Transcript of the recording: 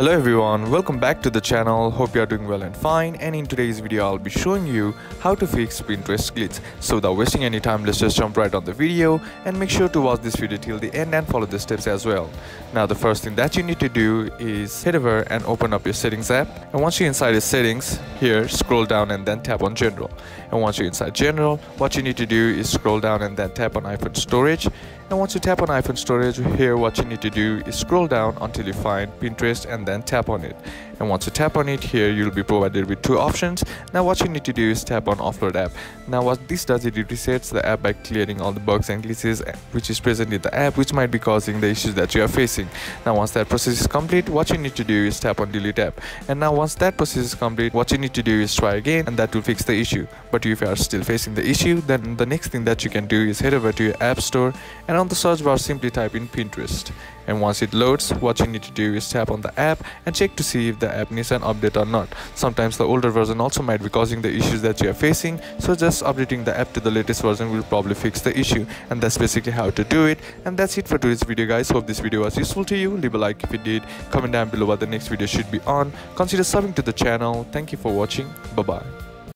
Hello everyone, welcome back to the channel. Hope you are doing well and fine, and in today's video I'll be showing you how to fix Pinterest glitch. So without wasting any time, let's just jump right on the video and make sure to watch this video till the end and follow the steps as well. Now the first thing that you need to do is head over and open up your settings app, and once you're inside the settings, here scroll down and then tap on general. And once you're inside general, what you need to do is scroll down and then tap on iPhone storage. And once you tap on iPhone storage, here what you need to do is scroll down until you find Pinterest and then tap on it. And once you tap on it, here you'll be provided with two options. Now what you need to do is tap on offload app. Now what this does, it resets the app by clearing all the bugs and glitches which is present in the app, which might be causing the issues that you are facing. Now once that process is complete, what you need to do is tap on delete app. And now once that process is complete, what you need to do is try again, and that will fix the issue. But if you are still facing the issue, then the next thing that you can do is head over to your app store, and on the search bar simply type in Pinterest. And once it loads, what you need to do is tap on the app and check to see if the app needs an update or not. Sometimes the older version also might be causing the issues that you are facing, so just updating the app to the latest version will probably fix the issue. And that's basically how to do it. And that's it for today's video, guys. Hope this video was useful to you. Leave a like if it did, comment down below what the next video should be on, consider subbing to the channel. Thank you for watching. Bye bye.